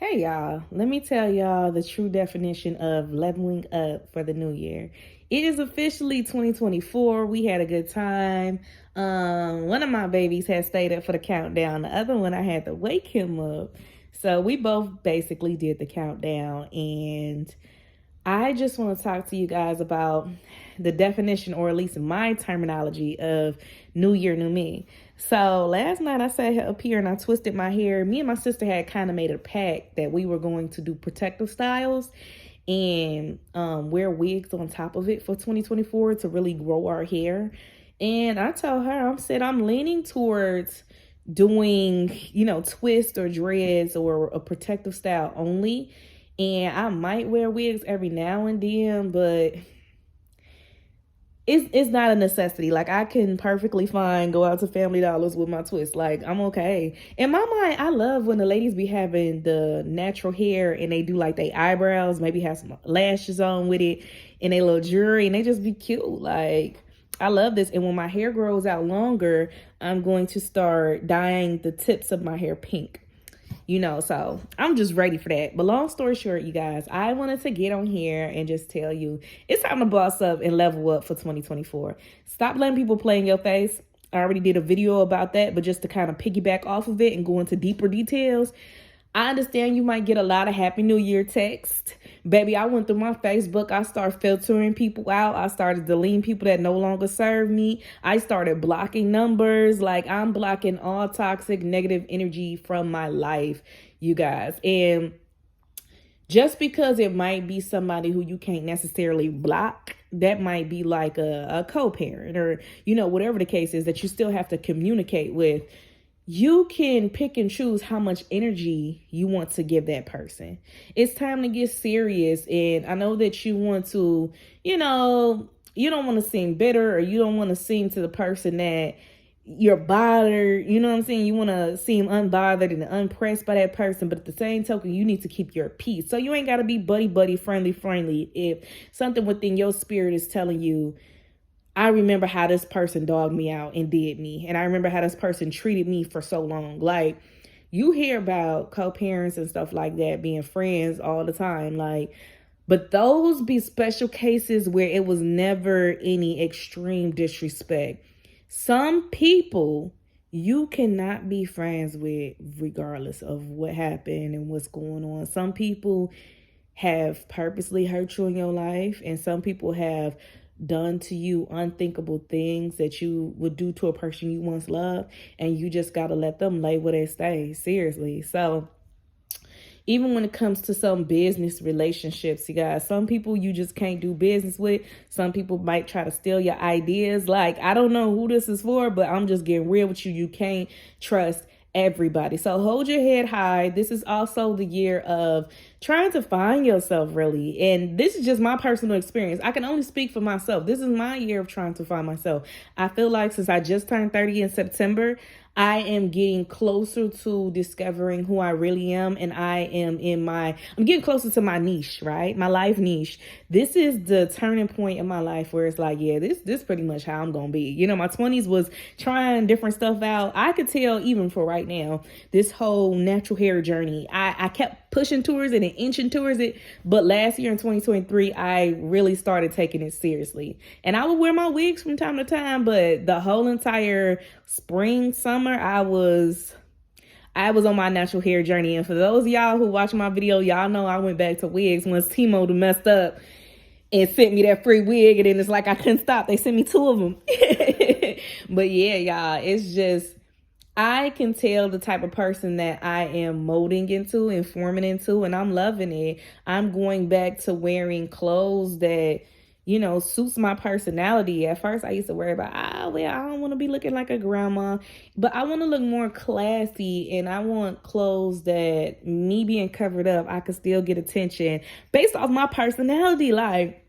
Hey y'all, let me tell y'all the true definition of leveling up for the new year. It is officially 2024. We had a good time. One of my babies had stayed up for the countdown. The other one I had to wake him up. So we both basically did the countdown, and I just want to talk to you guys about the definition, or at least my terminology, of New Year, New Me. So last night I sat up here and I twisted my hair. Me and my sister had kind of made a pact that we were going to do protective styles and wear wigs on top of it for 2024 to really grow our hair. And I told her, I'm leaning towards doing, twist or dreads or a protective style only. And I might wear wigs every now and then, but it's not a necessity. Like, I can perfectly fine go out to Family Dollars with my twist. Like, I'm okay. In my mind, I love when the ladies be having the natural hair and they do like their eyebrows, maybe have some lashes on with it and they little jewelry, and they just be cute. Like, I love this. And when my hair grows out longer, I'm going to start dyeing the tips of my hair pink. So I'm just ready for that. But long story short, you guys, I wanted to get on here and just tell you it's time to boss up and level up for 2024. Stop letting people play in your face. I already did a video about that, but just to kind of piggyback off of it and go into deeper details, I understand you might get a lot of Happy New Year text. Baby, I went through my Facebook. I started filtering people out. I started deleting people that no longer serve me. I started blocking numbers. Like, I'm blocking all toxic, negative energy from my life, you guys. And just because it might be somebody who you can't necessarily block, that might be like a co-parent or, whatever the case is that you still have to communicate with. You can pick and choose how much energy you want to give that person. It's time to get serious. And I know that you want to, you don't want to seem bitter, or you don't want to seem to the person that you're bothered. You know what I'm saying? You want to seem unbothered and unpressed by that person. But at the same token, you need to keep your peace. So you ain't got to be buddy, friendly. If something within your spirit is telling you, I remember how this person dogged me out and did me. And I remember how this person treated me for so long. Like, you hear about co-parents and stuff like that being friends all the time. Like, but those be special cases where it was never any extreme disrespect. Some people you cannot be friends with regardless of what happened and what's going on. Some people have purposely hurt you in your life, and some people have done to you unthinkable things that you would do to a person you once loved, and you just got to let them lay where they stay. Seriously. So even when it comes to some business relationships, you guys, some people you just can't do business with. Some people might try to steal your ideas. Like, I don't know who this is for, but I'm just getting real with you. You can't trust everybody. So hold your head high. This is also the year of trying to find yourself, really. And this is just my personal experience. I can only speak for myself. This is my year of trying to find myself. I feel like since I just turned 30 in September, I am getting closer to discovering who I really am. And I'm getting closer to my niche, right? My life niche. This is the turning point in my life where it's like, yeah, this pretty much how I'm going to be. My 20s was trying different stuff out. I could tell even for right now, this whole natural hair journey, I kept pushing towards it and inching towards it. But last year in 2023, I really started taking it seriously. And I would wear my wigs from time to time, but the whole entire spring, summer, I was on my natural hair journey. And for those of y'all who watch my video, y'all know I went back to wigs once Timo messed up and sent me that free wig. And then it's like I couldn't stop. They sent me 2 of them. But yeah, y'all, it's just, I can tell the type of person that I am molding into and forming into, and I'm loving it. I'm going back to wearing clothes that, suits my personality. At first, I used to worry about, I don't want to be looking like a grandma, but I want to look more classy, and I want clothes that, me being covered up, I could still get attention based off my personality. Like,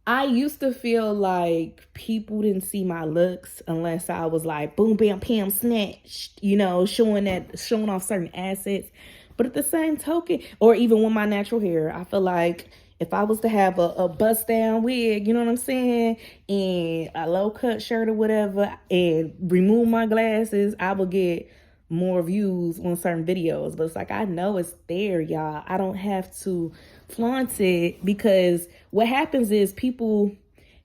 I used to feel like people didn't see my looks unless I was like boom, bam, pam, snatched, showing off certain assets. But at the same token, or even with my natural hair, I feel like if I was to have a bust down wig, you know what I'm saying, and a low cut shirt or whatever, and remove my glasses, I would get more views on certain videos. But it's like, I know it's there, y'all. I don't have to flaunt it, because what happens is people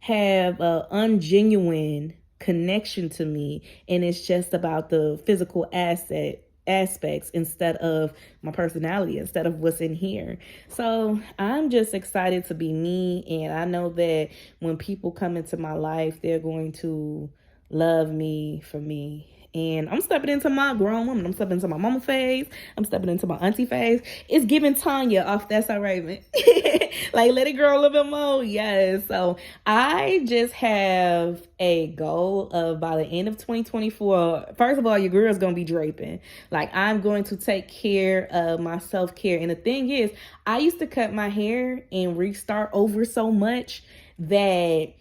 have a ungenuine connection to me, and it's just about the physical aspects instead of my personality, instead of what's in here. So I'm just excited to be me, and I know that when people come into my life, they're going to love me for me. And I'm stepping into my grown woman. I'm stepping into my mama phase. I'm stepping into my auntie phase. It's giving Tanya off That's So Raven. Like, let it grow a little bit more. Yes. So I just have a goal of, by the end of 2024, first of all, your girl's going to be draping. Like, I'm going to take care of my self-care. And the thing is, I used to cut my hair and restart over so much that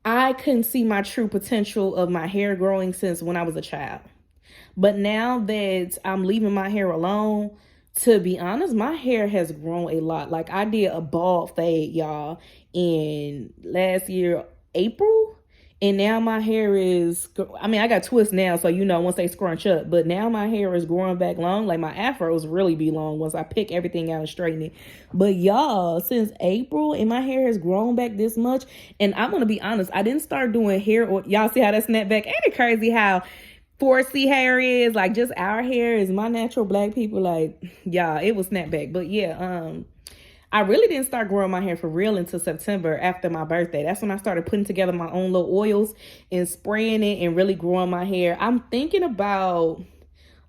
I couldn't see my true potential of my hair growing since when I was a child. But now that I'm leaving my hair alone, to be honest, my hair has grown a lot. Like, I did a bald fade, y'all, in last year, April. And now my hair is, I mean, I got twists now, so once they scrunch up. But now my hair is growing back long. Like, my afros really be long once I pick everything out and straighten it. But y'all, since April, and my hair has grown back this much. And I'm going to be honest, I didn't start doing hair. Y'all see how that snapped back? Ain't it crazy how 4C hair is? Like, just our hair is my natural black people. Like, yeah, it was snap back. But yeah, I really didn't start growing my hair for real until September after my birthday. That's when I started putting together my own little oils and spraying it and really growing my hair. I'm thinking about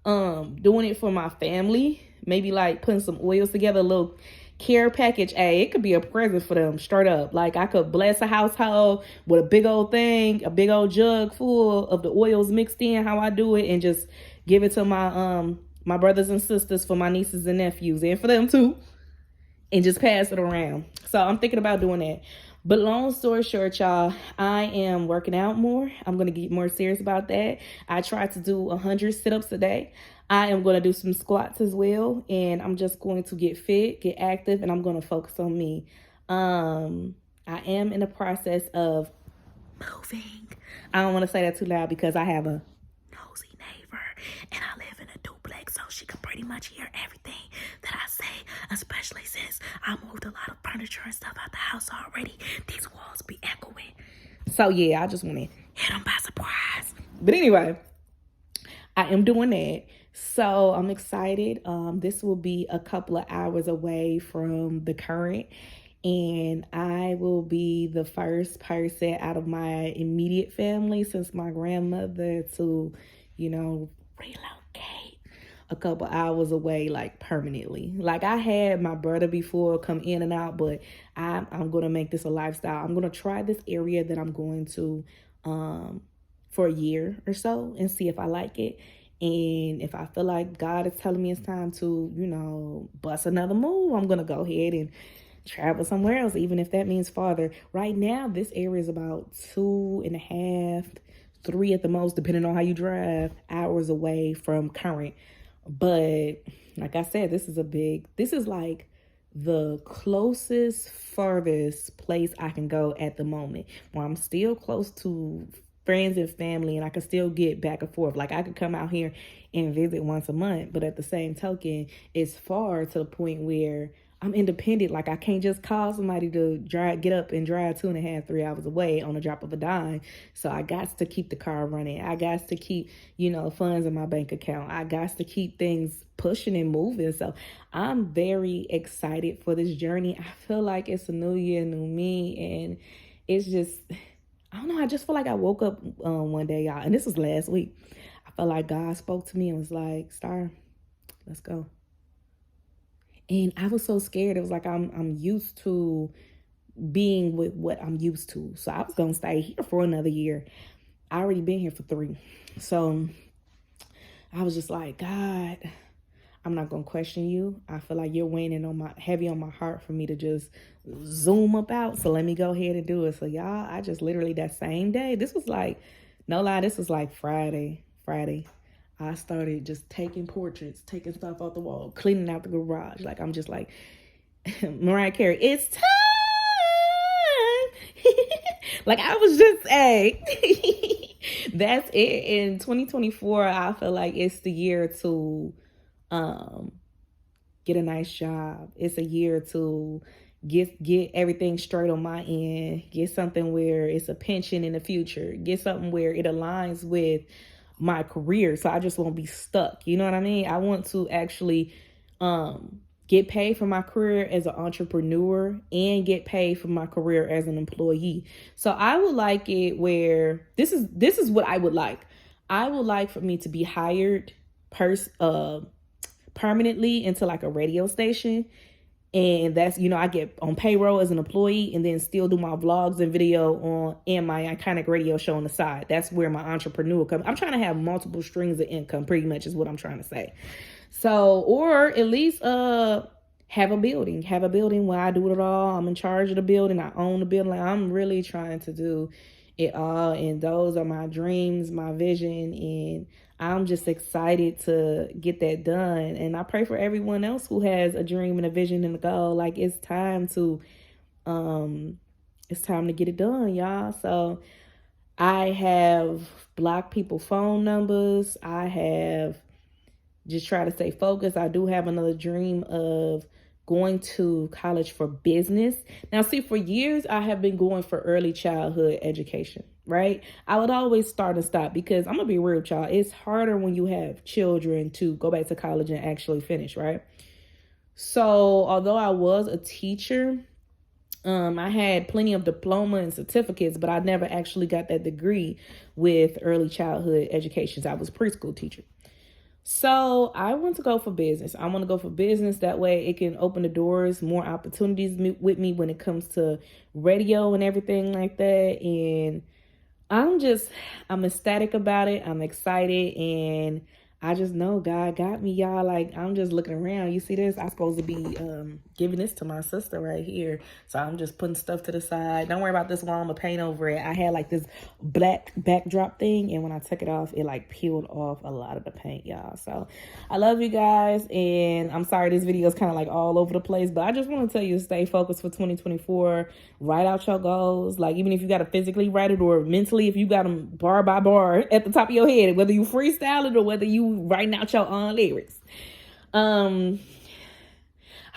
doing it for my family. Maybe like putting some oils together, a little care package. Hey, it could be a present for them, straight up. Like, I could bless a household with a big old thing, a big old jug full of the oils mixed in, how I do it, and just give it to my brothers and sisters, for my nieces and nephews, and for them too, and just pass it around. So I'm thinking about doing that. But long story short, y'all, I am working out more. I'm going to get more serious about that. I try to do 100 sit-ups a day. I am going to do some squats as well. And I'm just going to get fit, get active, and I'm going to focus on me. I am in the process of moving. I don't want to say that too loud because I have a nosy neighbor, and I live in a duplex, so she can pretty much hear everything that I say, especially since I moved a lot of furniture and stuff out the house already. These walls be echoing. So yeah, I just want to hit them by surprise. But anyway, I am doing that. So I'm excited. This will be a couple of hours away from the current, and I will be the first person out of my immediate family since my grandmother to, relocate a couple hours away, like permanently. Like, I had my brother before come in and out, but I'm going to make this a lifestyle. I'm going to try this area that I'm going to for a year or so and see if I like it. And if I feel like God is telling me it's time to, bust another move, I'm going to go ahead and travel somewhere else, even if that means farther. Right now, this area is about 2.5, 3 at the most, depending on how you drive, hours away from current. But like I said, this is like the closest, farthest place I can go at the moment, where I'm still close to friends and family, and I can still get back and forth. Like, I could come out here and visit once a month, but at the same token, it's far to the point where I'm independent. Like, I can't just call somebody to get up and drive 2.5, 3 hours away on a drop of a dime. So I got to keep the car running. I got to keep, funds in my bank account. I got to keep things pushing and moving. So I'm very excited for this journey. I feel like it's a new year, new me. And it's just, I don't know. I just feel like I woke up one day, y'all, and this was last week. I felt like God spoke to me and was like, Star, let's go. And I was so scared. It was like I'm used to being with what I'm used to. So I was going to stay here for another year. I already been here for 3. So I was just like, God, I'm not going to question you. I feel like you're weighing heavy on my heart for me to just zoom up out. So let me go ahead and do it. So y'all, I just literally that same day, this was like, no lie, this was like Friday. I started just taking portraits, taking stuff off the wall, cleaning out the garage. Like, I'm just like, Mariah Carey, it's time. Like, I was just, That's it. In 2024, I feel like it's the year to um get a nice job. It's a year to get everything straight on my end. Get something where it's a pension in the future. Get something where it aligns with my career, so I just won't be stuck. You know what I mean? I want to actually get paid for my career as an entrepreneur and get paid for my career as an employee. So I would like it where this is what I would like. I would like for me to be hired permanently into like a radio station. And that's, I get on payroll as an employee and then still do my vlogs and video on and my iconic radio show on the side. That's where my entrepreneur comes. I'm trying to have multiple streams of income, pretty much is what I'm trying to say. So, or at least have a building where I do it all. I'm in charge of the building. I own the building. Like, I'm really trying to do it all. And those are my dreams, my vision. And I'm just excited to get that done. And I pray for everyone else who has a dream and a vision and a goal. Like, it's time to get it done, y'all. So I have blocked people's phone numbers. I have just try to stay focused. I do have another dream of going to college for business. Now, see, for years, I have been going for early childhood education, right? I would always start and stop because I'm going to be real, child. It's harder when you have children to go back to college and actually finish, right? So although I was a teacher, I had plenty of diploma and certificates, but I never actually got that degree with early childhood education. I was a preschool teacher. So I want to go for business. I want to go for business. That way it can open the doors, more opportunities with me when it comes to radio and everything like that. And I'm ecstatic about it. I'm excited. And I just know God got me, y'all. Like, I'm just looking around. You see this? I'm supposed to be giving this to my sister right here. So I'm just putting stuff to the side. Don't worry about this while I'm going to paint over it. I had like this black backdrop thing. And when I took it off, it like peeled off a lot of the paint, y'all. So I love you guys. And I'm sorry this video is kind of like all over the place. But I just want to tell you to stay focused for 2024. Write out your goals. Like, even if you got to physically write it or mentally, if you got them bar by bar at the top of your head, whether you freestyle it or whether you writing out your own lyrics. I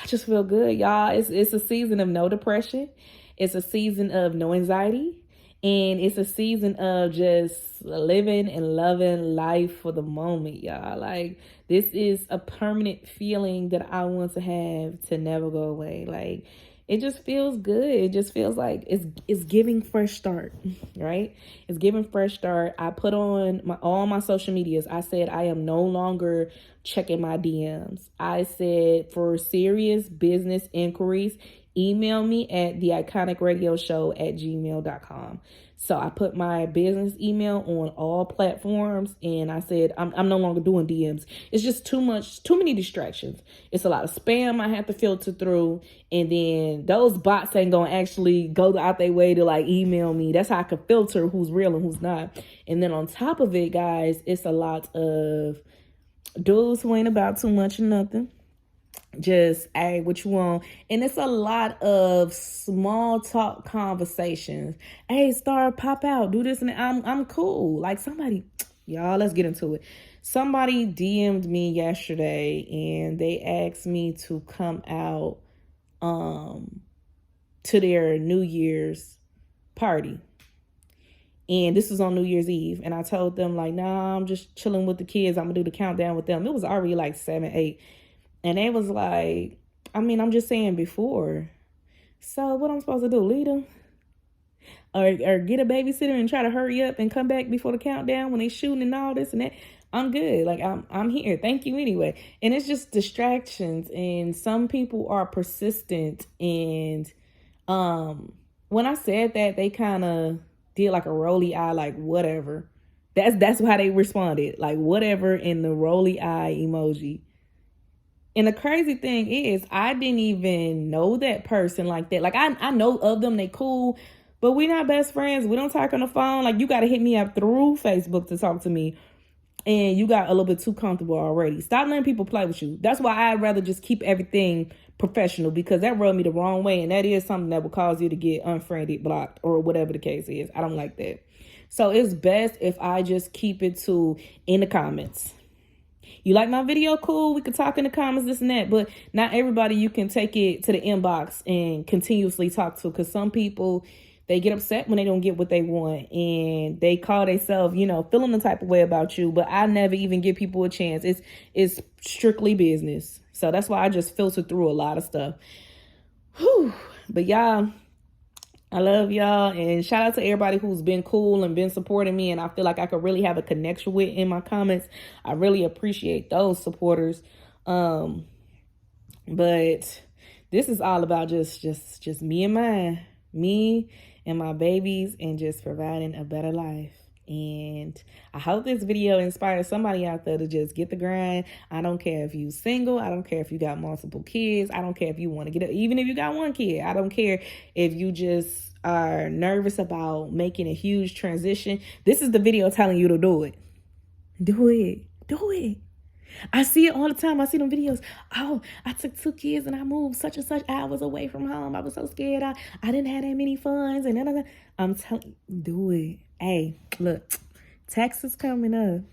just feel good, y'all. It's a season of no depression. It's a season of no anxiety. And it's a season of just living and loving life for the moment, y'all. Like, this is a permanent feeling that I want to have to never go away. Like, it just feels good. It just feels like it's giving fresh start, right? It's giving fresh start. I put on all my social medias. I said I am no longer checking my DMs. I said for serious business inquiries, email me at theiconicradioshow@gmail.com. So I put my business email on all platforms, and I said I'm no longer doing DMs. It's just too many distractions. It's a lot of spam I have to filter through, and then those bots ain't gonna actually go out their way to like email me. That's how I can filter who's real and who's not. And then on top of it, guys, it's a lot of dudes who ain't about too much or nothing. Just, hey, what you want? And it's a lot of small talk conversations. Hey, Star, pop out, do this, and I'm cool. Like, somebody, y'all, let's get into it. Somebody DM'd me yesterday and they asked me to come out to their New Year's party. And this was on New Year's Eve. And I told them, like, nah, I'm just chilling with the kids. I'm gonna do the countdown with them. It was already like 7, 8. And they was like, I'm just saying before. So what I'm supposed to do, lead them? Or get a babysitter and try to hurry up and come back before the countdown when they shooting and all this and that? I'm good. Like, I'm here. Thank you anyway. And it's just distractions. And some people are persistent. And when I said that, they kind of did like a rolly eye, like whatever. That's how they responded. Like whatever in the rolly eye emoji. And the crazy thing is, I didn't even know that person like that. Like, I know of them. They cool. But we're not best friends. We don't talk on the phone. Like, you got to hit me up through Facebook to talk to me. And you got a little bit too comfortable already. Stop letting people play with you. That's why I'd rather just keep everything professional, because that rubbed me the wrong way. And that is something that will cause you to get unfriended, blocked, or whatever the case is. I don't like that. So it's best if I just keep it to in the comments. You like my video? Cool. We could talk in the comments, this and that. But not everybody you can take it to the inbox and continuously talk to. Because some people, they get upset when they don't get what they want. And they call themselves, you know, feeling the type of way about you. But I never even give people a chance. It's strictly business. So that's why I just filter through a lot of stuff. Whew. But y'all, I love y'all, and shout out to everybody who's been cool and been supporting me, and I feel like I could really have a connection with in my comments. I really appreciate those supporters. But this is all about just me and my babies, and just providing a better life. And I hope this video inspires somebody out there to just get the grind. I don't care if you single. I don't care if you got multiple kids. I don't care if you want to get it. Even if you got one kid. I don't care if you just are nervous about making a huge transition. This is the video telling you to do it. Do it. Do it. I see it all the time. I see them videos. Oh, I took 2 kids and I moved such and such hours away from home. I was so scared. I didn't have that many funds. And I'm telling you, do it. Hey, look, tax is coming up. And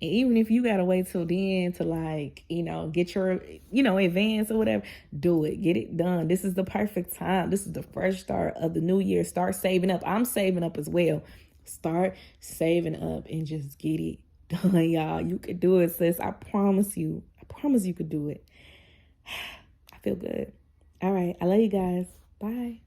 even if you got to wait till then to, like, you know, get your, you know, advance or whatever, do it. Get it done. This is the perfect time. This is the fresh start of the new year. Start saving up. I'm saving up as well. Start saving up and just get it done, y'all. You could do it, sis. I promise you. I promise you could do it. I feel good. All right. I love you guys. Bye.